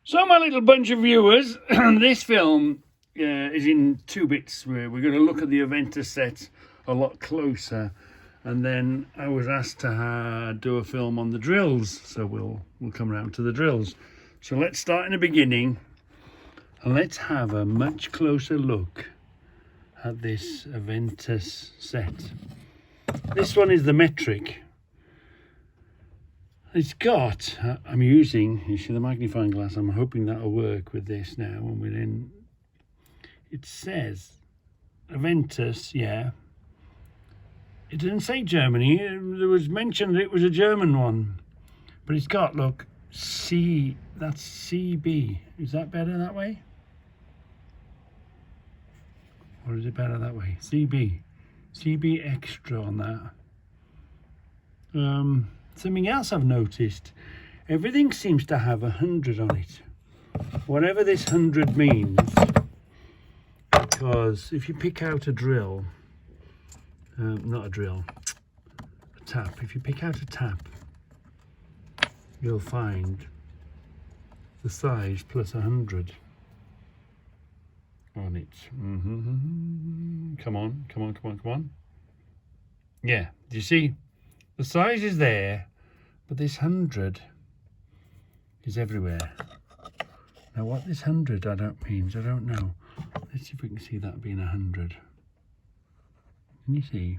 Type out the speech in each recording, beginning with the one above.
So my little bunch of viewers, this film is in two bits. We're going to look at the Aventus set a lot closer, and then I was asked to do a film on the drills, so we'll come around to the drills. So let's start in the beginning, and let's have a much closer look at this Aventus set. This one is the metric. It's got, I'm using, you see the magnifying glass, I'm hoping that'll work with this now when we're in. It says Aventus, yeah. It didn't say Germany, there was mention that it was a German one. But it's got, look, C, that's CB. Is that better that way? Or is it better that way? CB. CB extra on that. Something else I've noticed, everything seems to have 100 on it. Whatever this 100 means, because if you pick out a drill, not a drill, a tap, if you pick out a tap, you'll find the size plus 100 on it. Come on, come on, come on, come on. Yeah, do you see? The size is there, but this 100 is everywhere. Now what this 100 means, I don't know. Let's see if we can see that being 100. Can you see?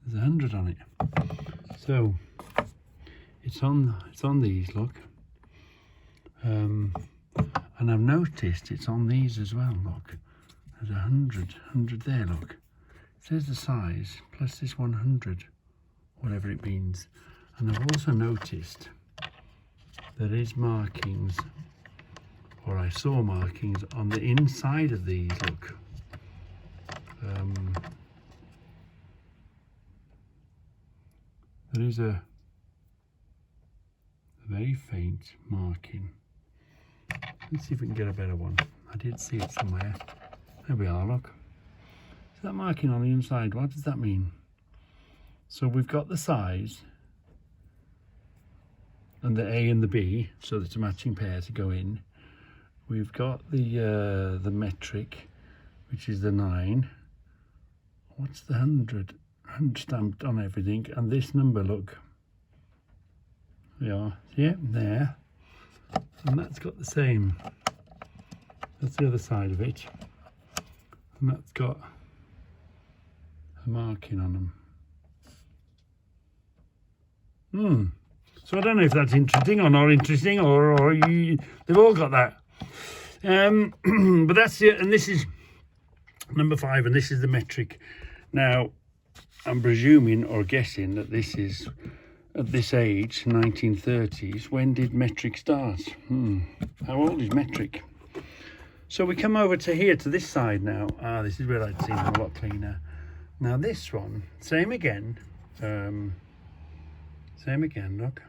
There's 100 on it. So it's on these, look. And I've noticed it's on these as well, look. There's 100 there, look. It says the size plus this 100, whatever it means. And I've also noticed there is markings, or I saw markings on the inside of these, look. There is a very faint marking. Let's see if we can get a better one. I did see it somewhere. There we are, look. That marking on the inside, what does that mean? So we've got the size and the A and the B, so it's a matching pair to go in. We've got the metric, which is the 9. What's the 100? 100 stamped on everything, and this number, look. Yeah, there. And that's got the same. That's the other side of it. And that's got a marking on them. So I don't know if that's interesting or not interesting, or they've all got that. But that's it, and this is number 5, and this is the metric. Now, I'm presuming or guessing that this is at this age, 1930s. When did metric start? How old is metric? So we come over to here, to this side now. This is where I'd seen them a lot cleaner. Now this one, same again, look.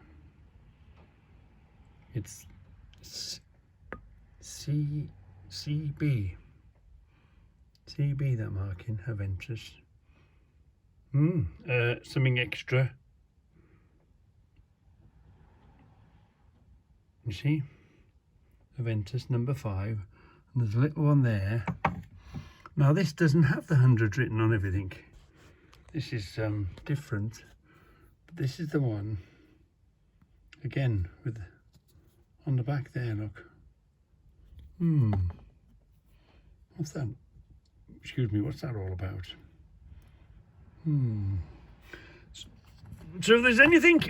It's CB, that marking, Aventus. Something extra. You see? Aventus number 5, and there's a little one there. Now this doesn't have the 100 written on everything. This is different. But this is the one, again, with on the back there, look. What's that? Excuse me, what's that all about? So if there's anything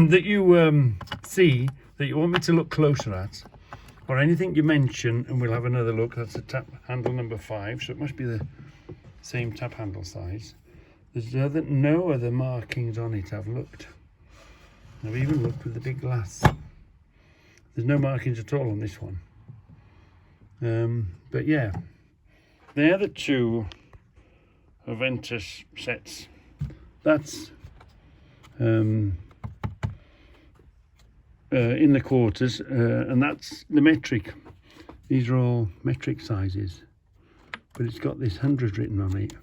that you see that you want me to look closer at, or anything you mention, and we'll have another look. That's a tap handle number 5, so it must be the same tap handle size. There's no other markings on it. I've looked. I've even looked with the big glass. There's no markings at all on this one. But yeah, they're the two Aventus sets. That's in the quarters, and that's the metric. These are all metric sizes, but it's got this 100 written on it,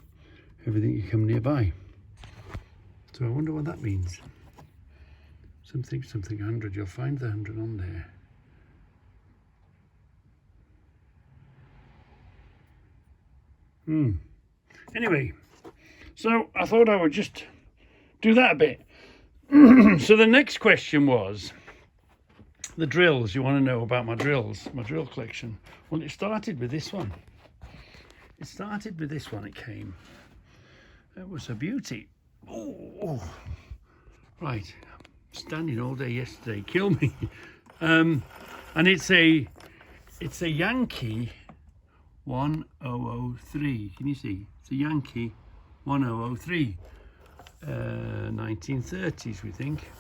everything you come nearby. So I wonder what that means. something 100. You'll find the 100 on there. Anyway, so I thought I would just do that a bit. So the next question was the drills. You want to know about my drills, my drill collection. Well, it started with this one. It came. It was a beauty. Oh, right. Standing all day yesterday, kill me. And it's a Yankee 1003. Can you see? It's a Yankee 1003. 1930s, we think.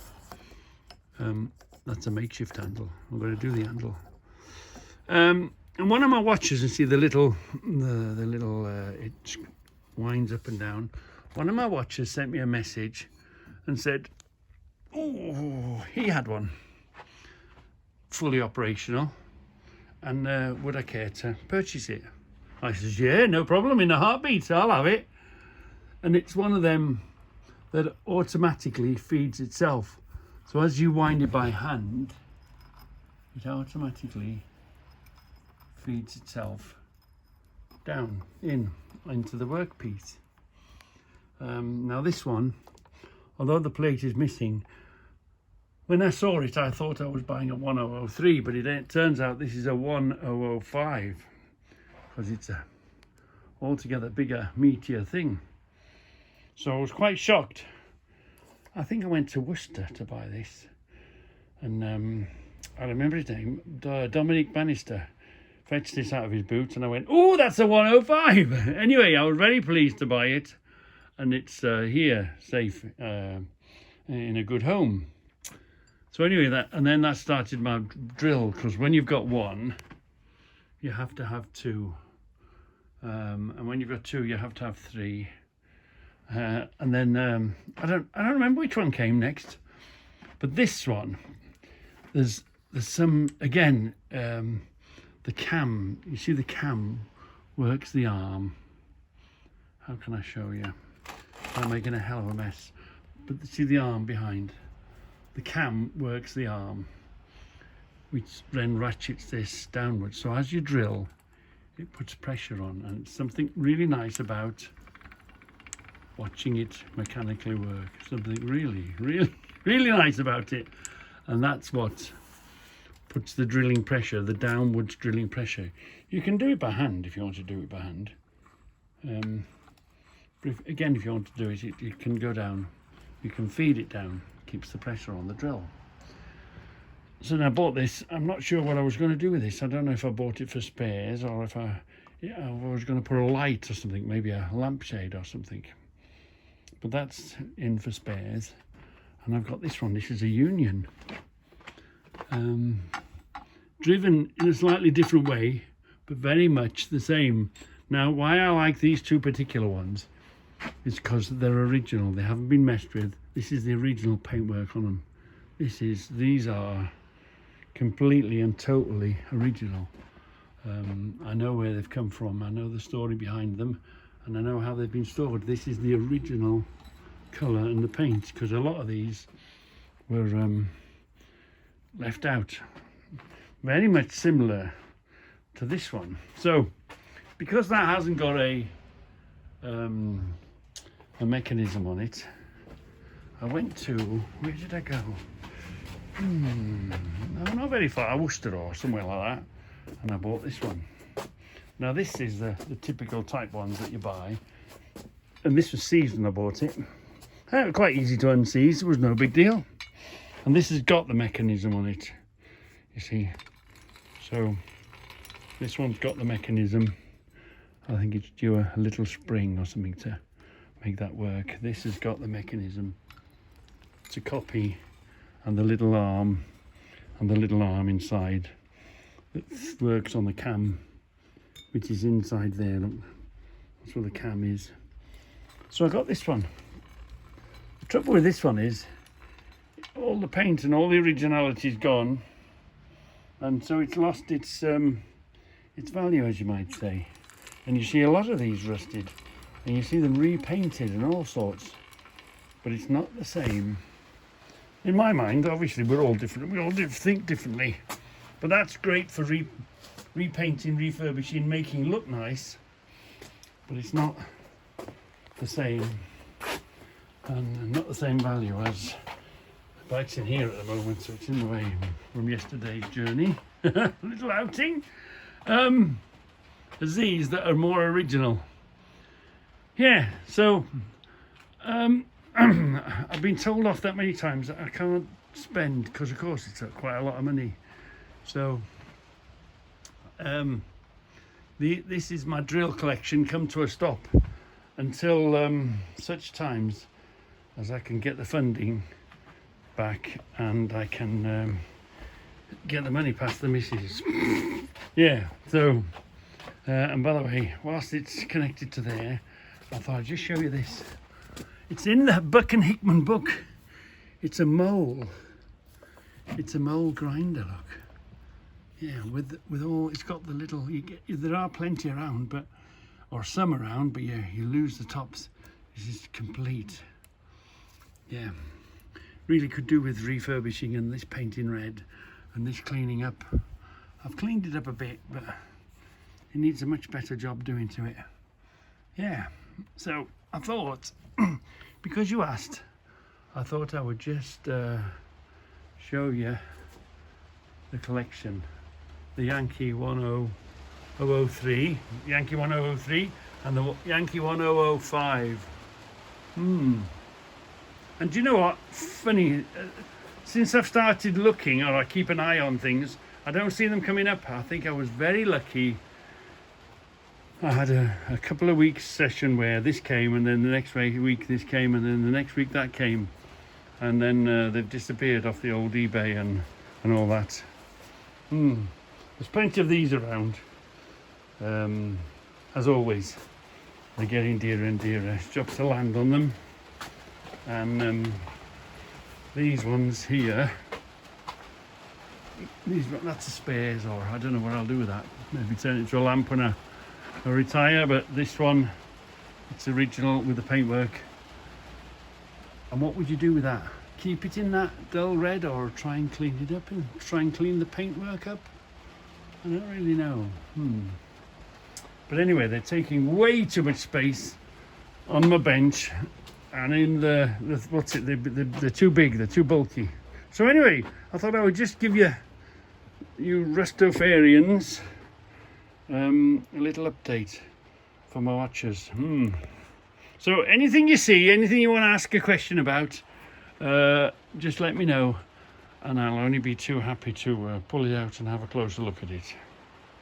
That's a makeshift handle. I'm going to do the handle. And one of my watches, you see the little, it winds up and down. One of my watches sent me a message and said, oh, he had one, fully operational, and would I care to purchase it? I says, yeah, no problem, in a heartbeat, I'll have it. And it's one of them that automatically feeds itself. So as you wind it by hand, it automatically feeds itself down into the workpiece. Now this one, although the plate is missing, when I saw it I thought I was buying a 1003, but it turns out this is a 1005, because it's a altogether bigger, meatier thing. So I was quite shocked. I think I went to Worcester to buy this, and I remember his name, Dominic Bannister, fetched this out of his boot, and I went, oh, that's a 105. Anyway, I was very pleased to buy it, and it's here, safe, in a good home. So anyway, then that started my drill, because when you've got one, you have to have two, and when you've got two, you have to have three. And then I don't remember which one came next, but this one, there's some, again, the cam, you see the cam works the arm. How can I show you? I'm making a hell of a mess, but see the arm behind, the cam works the arm, which then ratchets this downwards. So as you drill, it puts pressure on, and it's something really nice about watching it mechanically work. Something really nice about it, and that's what puts the drilling pressure, the downwards drilling pressure. You can do it by hand if you want to do it by hand, but if you want to do it, it can go down, you can feed it down, keeps the pressure on the drill. So now I bought this. I'm not sure what I was going to do with this. I don't know if I bought it for spares, or if I was going to put a light or something, maybe a lampshade or something. But that's in for spares. And I've got this one. This is a Union, driven in a slightly different way, but very much the same. Now, why I like these two particular ones is because they're original. They haven't been messed with. This is the original paintwork on them. These are completely and totally original. I know where they've come from. I know the story behind them, and I know how they've been stored. This is the original colour and the paint, because a lot of these were left out. Very much similar to this one. So because that hasn't got a mechanism on it, I went to, where did I go? No, not very far, Worcester or somewhere like that, and I bought this one. Now this is the typical type ones that you buy, and this was seized when I bought it. Quite easy to unseize, it was no big deal. And this has got the mechanism on it, you see. So this one's got the mechanism. I think it's due a little spring or something to make that work. This has got the mechanism to copy, and the little arm inside that works on the cam, which is inside there. Look, that's where the cam is. So I got this one. The trouble with this one is all the paint and all the originality is gone, and so it's lost its value, as you might say. And you see a lot of these rusted, and you see them repainted and all sorts, but it's not the same in my mind, obviously we're all different. We all think differently, but that's great for repainting, refurbishing, making look nice. But it's not the same, and not the same value as the bike's in here at the moment, so it's in the way from yesterday's journey. Little outing. As these that are more original. Yeah, so I've been told off that many times that I can't spend, because of course it's quite a lot of money. So this is my drill collection come to a stop until such times as I can get the funding back and I can get the money past the missus. Yeah, so and by the way, whilst it's connected to there, I thought I'd just show you this. It's in the Buck and Hickman book. It's a mole. It's a mole grinder, look. Yeah, with all, it's got the little, there are plenty around, but, or some around, but yeah, you lose the tops. This is complete. Yeah, really could do with refurbishing and this painting red and this cleaning up. I've cleaned it up a bit, but it needs a much better job doing to it. Yeah, so I thought, because you asked, I thought I would just show you the collection. The Yankee 10003, Yankee 1003, and the Yankee 1005. And do you know what? Funny, since I've started looking, or I keep an eye on things, I don't see them coming up. I think I was very lucky. I had a couple of weeks session where this came, and then the next week this came, and then the next week that came, and then they've disappeared off the old eBay and all that. There's plenty of these around. As always, they're getting dearer and dearer. Jobs to land on them. And these ones here, that's a spares, or I don't know what I'll do with that. Maybe turn it into a lamp when I retire, but this one, it's original with the paintwork. And what would you do with that? Keep it in that dull red, or try and clean it up and try and clean the paintwork up? I don't really know. But anyway, they're taking way too much space on my bench, and in the what's it? They're too big. They're too bulky. So anyway, I thought I would just give you Rustofarians a little update for my watchers. So anything you see, anything you want to ask a question about, just let me know, and I'll only be too happy to pull it out and have a closer look at it.